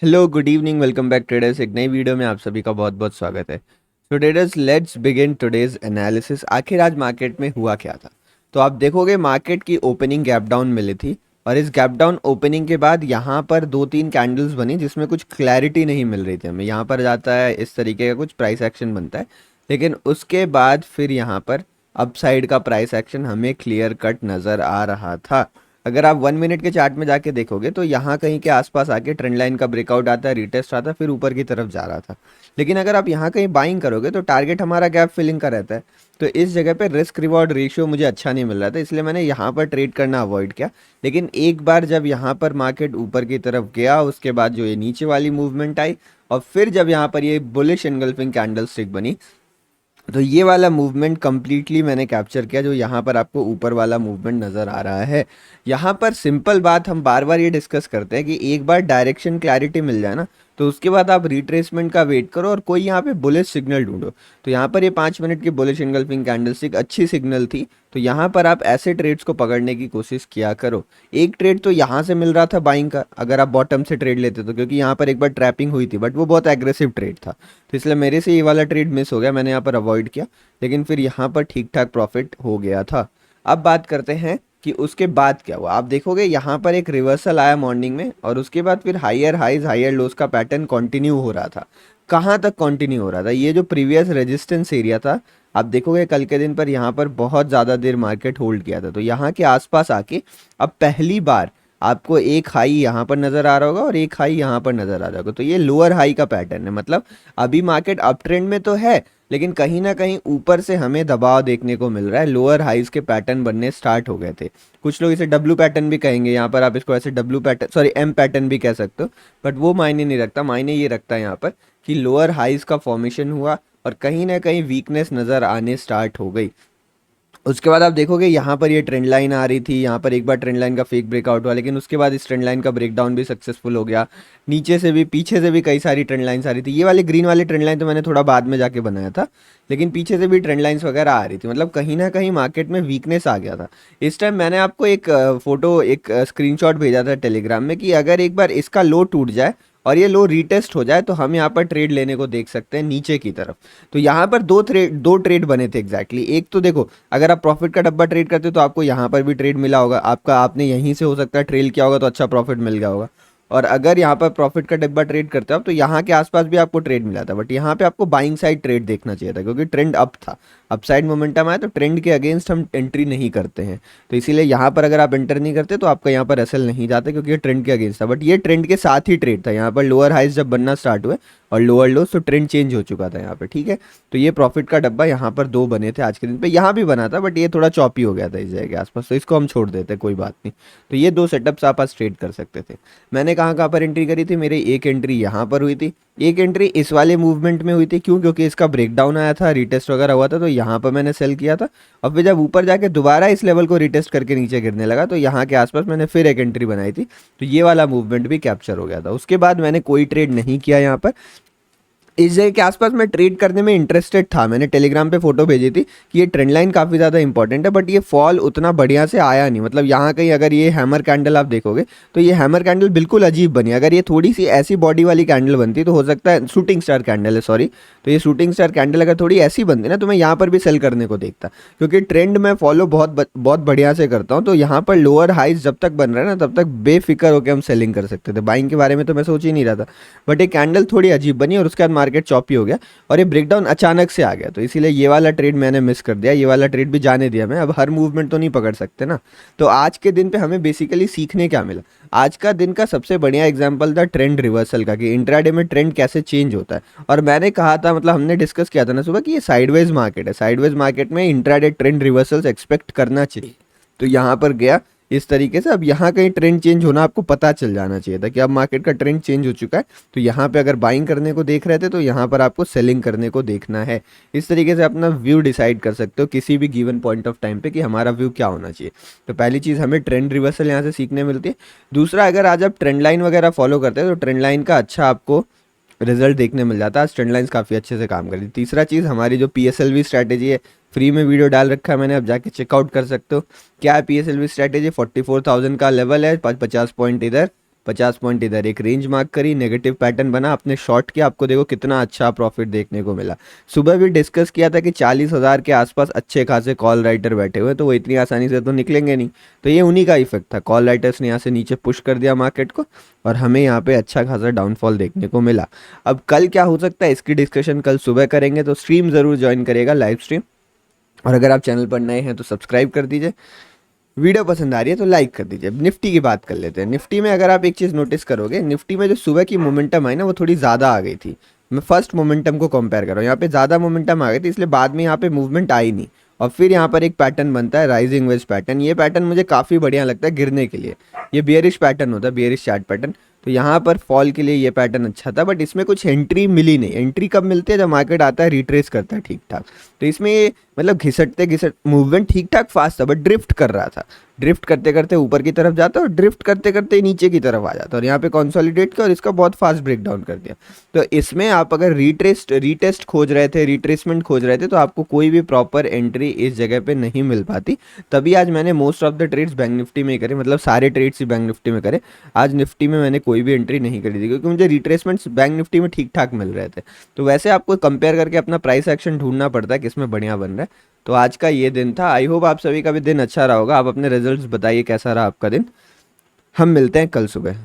Hello good evening welcome back traders. एक नई video में आप सभी का बहुत बहुत स्वागत है। तो traders let's begin today's analysis. आखिर आज मार्केट में हुआ क्या था? तो आप देखोगे मार्केट की ओपनिंग गैप डाउन मिली थी और इस गैप डाउन ओपनिंग के बाद यहाँ पर दो तीन कैंडल्स बनी जिसमें कुछ क्लैरिटी नहीं मिल रही थी हमें। यहाँ पर जाता है इस तरीके का कुछ प्राइस एक्शन बनता है, लेकिन उसके बाद फिर यहाँ पर अपसाइड का प्राइस एक्शन हमें क्लियर कट नज़र आ रहा था। अगर आप 1 मिनट के चार्ट में जाके देखोगे तो यहाँ कहीं के आसपास आके ट्रेंड लाइन का ब्रेकआउट आता है, रिटेस्ट आता है, फिर ऊपर की तरफ जा रहा था। लेकिन अगर आप यहाँ कहीं बाइंग करोगे तो टारगेट हमारा गैप फिलिंग का रहता है। तो इस जगह पे रिस्क रिवॉर्ड रेशियो मुझे अच्छा नहीं मिल रहा था, इसलिए मैंने यहाँ पर ट्रेड करना अवॉइड किया। लेकिन एक बार जब यहाँ पर मार्केट ऊपर की तरफ गया, उसके बाद जो ये नीचे वाली मूवमेंट आई और फिर जब यहाँ पर ये बुलिश एंगल्फिंग कैंडल स्टिक बनी, तो ये वाला मूवमेंट कंप्लीटली मैंने कैप्चर किया। जो यहाँ पर आपको ऊपर वाला मूवमेंट नज़र आ रहा है, यहाँ पर सिंपल बात हम बार बार ये डिस्कस करते हैं कि एक बार डायरेक्शन क्लैरिटी मिल जाए ना, तो उसके बाद आप रिट्रेसमेंट का वेट करो और कोई यहाँ पे बुलिश सिग्नल ढूंढो। तो यहाँ पर ये 5 मिनट की बुलिश एंगल्फिंग कैंडलस्टिक अच्छी सिग्नल थी, तो यहाँ पर आप ऐसे ट्रेड्स को पकड़ने की कोशिश किया करो। एक ट्रेड तो यहाँ से मिल रहा था बाइंग का, अगर आप बॉटम से ट्रेड लेते तो, क्योंकि यहाँ पर एक बार ट्रैपिंग हुई थी बट वो बहुत एग्रेसिव ट्रेड था, तो इसलिए मेरे से ये वाला ट्रेड मिस हो गया, मैंने यहाँ पर अवॉइड किया। लेकिन फिर यहाँ पर ठीक ठाक प्रॉफिट हो गया था। अब बात करते हैं कि उसके बाद क्या हुआ। आप देखोगे यहाँ पर एक रिवर्सल आया मॉर्निंग में और उसके बाद फिर हायर हाइज हायर लोस का पैटर्न कंटिन्यू हो रहा था। कहाँ तक कंटिन्यू हो रहा था? ये जो प्रीवियस रेजिस्टेंस एरिया था, आप देखोगे कल के दिन पर यहाँ पर बहुत ज़्यादा देर मार्केट होल्ड किया था। तो यहाँ के आसपास आके अब पहली बार आपको एक हाई यहाँ पर नज़र आ रहा होगा और एक हाई यहाँ पर नज़र आ रहा होगा। तो ये लोअर हाई का पैटर्न है, मतलब अभी मार्केट अप ट्रेंड में तो है, लेकिन कहीं ना कहीं ऊपर से हमें दबाव देखने को मिल रहा है। लोअर हाइज के पैटर्न बनने स्टार्ट हो गए थे। कुछ लोग इसे डब्ल्यू पैटर्न भी कहेंगे, यहाँ पर आप इसको ऐसे W pattern sorry M pattern भी कह सकते हो, बट वो मायने नहीं रखता। मायने ये रखता है यहाँ पर कि लोअर हाइज का फॉर्मेशन हुआ और कहीं ना कहीं वीकनेस नज़र आने स्टार्ट हो गई। उसके बाद आप देखोगे यहाँ पर ये ट्रेंड लाइन आ रही थी, यहाँ पर एक बार ट्रेंड लाइन का फेक ब्रेकआउट हुआ, लेकिन उसके बाद इस ट्रेंड लाइन का ब्रेकडाउन भी सक्सेसफुल हो गया। नीचे से भी पीछे से भी कई सारी ट्रेंड लाइन्स आ रही थी। ये वाली ग्रीन वाली ट्रेंड लाइन तो मैंने थोड़ा बाद में जाके बनाया था, लेकिन पीछे से भी ट्रेंड लाइन्स वगैरह आ रही थी। मतलब कहीं ना कहीं मार्केट में वीकनेस आ गया था। इस टाइम मैंने आपको एक फोटो एक स्क्रीनशॉट भेजा था टेलीग्राम में कि अगर एक बार इसका लो टूट जाए और ये लो रीटेस्ट हो जाए तो हम यहाँ पर ट्रेड लेने को देख सकते हैं नीचे की तरफ। तो यहाँ पर दो ट्रेड बने थे एग्जैक्टली। एक तो देखो, अगर आप प्रॉफिट का डब्बा ट्रेड करते हो तो आपको यहाँ पर भी ट्रेड मिला होगा आपका, आपने यहीं से हो सकता है ट्रेल किया होगा तो अच्छा प्रॉफिट मिल गया होगा। और अगर यहाँ पर प्रॉफिट का डब्बा ट्रेड करते हो आप तो यहाँ के आसपास भी आपको ट्रेड मिला था, बट यहाँ पे आपको बाइंग साइड ट्रेड देखना चाहिए था क्योंकि ट्रेंड अप था। अपसाइड मोमेंटम आया तो ट्रेंड के अगेंस्ट हम एंट्री नहीं करते हैं, तो इसीलिए यहाँ पर अगर आप एंटर नहीं करते तो आपका यहाँ पर एसएल नहीं जाता क्योंकि ये ट्रेंड के अगेंस्ट था। बट ये ट्रेंड के साथ ही ट्रेड था। यहाँ पर लोअर हाइज जब बनना स्टार्ट हुए और लोअर लोस तो ट्रेंड चेंज हो चुका था यहाँ पे, ठीक है। तो ये प्रॉफिट का डब्बा यहाँ पर दो बने थे आज के दिन पे, यहाँ भी बना था बट ये थोड़ा चॉपी हो गया था इस जगह के आसपास, तो इसको हम छोड़ देते, कोई बात नहीं। तो ये दो सेटअप्स आप आज ट्रेड कर सकते थे। मैंने कहाँ पर एंट्री करी थी? मेरी एक एंट्री यहाँ पर हुई थी, एक एंट्री इस वाले मूवमेंट में हुई थी। क्यों? क्योंकि इसका ब्रेकडाउन आया था, रिटेस्ट वगैरह हुआ था, तो यहाँ पर मैंने सेल किया था। और फिर जब ऊपर जाके दोबारा इस लेवल को रिटेस्ट करके नीचे गिरने लगा तो यहाँ के आसपास मैंने फिर एक एंट्री बनाई थी, तो ये वाला मूवमेंट भी कैप्चर हो गया था। उसके बाद मैंने कोई ट्रेड नहीं किया यहाँ पर। इस जगह के आसपास मैं ट्रेड करने में इंटरेस्टेड था, मैंने टेलीग्राम पे फोटो भेजी थी कि ये ट्रेंड लाइन काफ़ी ज़्यादा इंपॉर्टेंट है, बट ये फॉल उतना बढ़िया से आया नहीं। मतलब यहाँ कहीं अगर ये हैमर कैंडल आप देखोगे तो ये हैमर कैंडल बिल्कुल अजीब बनी। अगर ये थोड़ी सी ऐसी बॉडी वाली कैंडल बनती तो हो सकता है, शूटिंग स्टार कैंडल है सॉरी, तो ये शूटिंग स्टार कैंडल अगर थोड़ी ऐसी बनती ना तो मैं यहाँ पर भी सेल करने को देखता, क्योंकि ट्रेंड मैं फॉलो बहुत बढ़िया से करता हूँ। तो यहाँ पर लोअर हाइज जब तक बन रहा है ना तब तक बेफिक्र होकर हम सेलिंग कर सकते थे। बाइंग के बारे में तो मैं सोच ही नहीं रहा था, बट ये कैंडल थोड़ी अजीब बनी और उसके बाद मार्केट चॉपी हो गया और ये ब्रेकडाउन अचानक से आ गया, तो इसीलिए ये वाला ट्रेड मैंने मिस कर दिया। ये वाला ट्रेड भी जाने दिया मैं, अब हर मूवमेंट तो नहीं पकड़ सकते ना। तो आज के दिन पे हमें बेसिकली सीखने क्या मिला? आज का दिन का सबसे बढ़िया एग्जांपल था ट्रेंड रिवर्सल का, कि इंट्राडे में ट्रेंड कैसे चेंज होता है। और मैंने कहा था, मतलब हमने डिस्कस किया था ना सुबह, कि ये साइडवेज मार्केट है, साइडवेज मार्केट में इंट्राडे ट्रेंड रिवर्सल्स एक्सपेक्ट करना चाहिए। तो यहाँ पर गया इस तरीके से। अब यहाँ कहीं ट्रेंड चेंज होना आपको पता चल जाना चाहिए था कि अब मार्केट का ट्रेंड चेंज हो चुका है। तो यहाँ पे अगर बाइंग करने को देख रहे थे तो यहाँ पर आपको सेलिंग करने को देखना है। इस तरीके से अपना व्यू डिसाइड कर सकते हो किसी भी गिवन पॉइंट ऑफ टाइम पे कि हमारा व्यू क्या होना चाहिए। तो पहली चीज़ हमें ट्रेंड रिवर्सल यहाँ से सीखने मिलती है। दूसरा, अगर आज आप ट्रेंड लाइन वगैरह फॉलो करते हैं तो ट्रेंड लाइन का अच्छा आपको रिजल्ट देखने मिल जाता है। आज ट्रेंड लाइन्स काफ़ी अच्छे से काम कर रही। तीसरा चीज़, हमारी जो PSLV स्ट्रैटेजी है, फ्री में वीडियो डाल रखा है मैंने, अब जाके चेकआउट कर सकते हो। क्या है PSLV स्ट्रैटेजी? 44,000 का लेवल है, 50 पॉइंट इधर, 50 पॉइंट इधर एक रेंज मार्क करी, नेगेटिव पैटर्न बना, अपने शॉर्ट किया, आपको देखो कितना अच्छा प्रॉफिट देखने को मिला। सुबह भी डिस्कस किया था कि 40,000 के आसपास अच्छे खासे कॉल राइटर बैठे हुए, तो वो इतनी आसानी से तो निकलेंगे नहीं। तो ये उन्हीं का इफेक्ट था, कॉल राइटर्स ने यहाँ से नीचे पुश कर दिया मार्केट को और हमें यहाँ पे अच्छा खासा डाउनफॉल देखने को मिला। अब कल क्या हो सकता है इसकी डिस्कशन कल सुबह करेंगे, तो स्ट्रीम ज़रूर ज्वाइन करेगा, लाइव स्ट्रीम। और अगर आप चैनल पर नए हैं तो सब्सक्राइब कर दीजिए, वीडियो पसंद आ रही है तो लाइक कर दीजिए। निफ्टी की बात कर लेते हैं। निफ्टी में अगर आप एक चीज़ नोटिस करोगे, निफ्टी में जो सुबह की मोमेंटम आई ना वो थोड़ी ज़्यादा आ गई थी। मैं फर्स्ट मोमेंटम को कंपेयर कर रहा हूँ, यहाँ पे ज़्यादा मोमेंटम आ गई थी, इसलिए बाद में यहाँ पे मूवमेंट आई नहीं। और फिर यहाँ पर एक पैटर्न बनता है राइजिंग वेज पैटर्न। ये पैटर्न मुझे काफ़ी बढ़िया लगता है गिरने के लिए। ये बियरिश पैटर्न होता है, बियरिश चार्ट पैटर्न। तो यहाँ पर फॉल के लिए ये पैटर्न अच्छा था, बट इसमें कुछ एंट्री मिली नहीं। एंट्री कब मिलती है? जब मार्केट आता है रिट्रेस करता है ठीक ठाक। तो इसमें ये मतलब घिसटते मूवमेंट ठीक ठाक फास्ट था, बट ड्रिफ्ट कर रहा था। ड्रिफ्ट करते करते ऊपर की तरफ जाता है और ड्रिफ्ट करते करते नीचे की तरफ आ जाता है, और यहाँ पे कंसोलिडेट किया और इसका बहुत फास्ट ब्रेकडाउन कर दिया। तो इसमें आप अगर रीटेस्ट खोज रहे थे, रिट्रेसमेंट खोज रहे थे, तो आपको कोई भी प्रॉपर एंट्री इस जगह पे नहीं मिल पाती। तभी आज मैंने most of the trades bank Nifty में ही करे, मतलब सारे ट्रेड्स ही बैंक निफ्टी में करे। आज निफ्टी में मैंने कोई भी एंट्री नहीं करी थी, क्योंकि मुझे रिट्रेसमेंट्स बैंक निफ्टी में ठीक ठाक मिल रहे थे। तो वैसे आपको कंपेयर करके अपना प्राइस एक्शन ढूंढना पड़ता है किसमें बढ़िया बन रहा है। तो आज का ये दिन था। आई होप आप सभी का भी दिन अच्छा रहा होगा। आप अपने रिजल्ट्स बताइए कैसा रहा आपका दिन। हम मिलते हैं कल सुबह।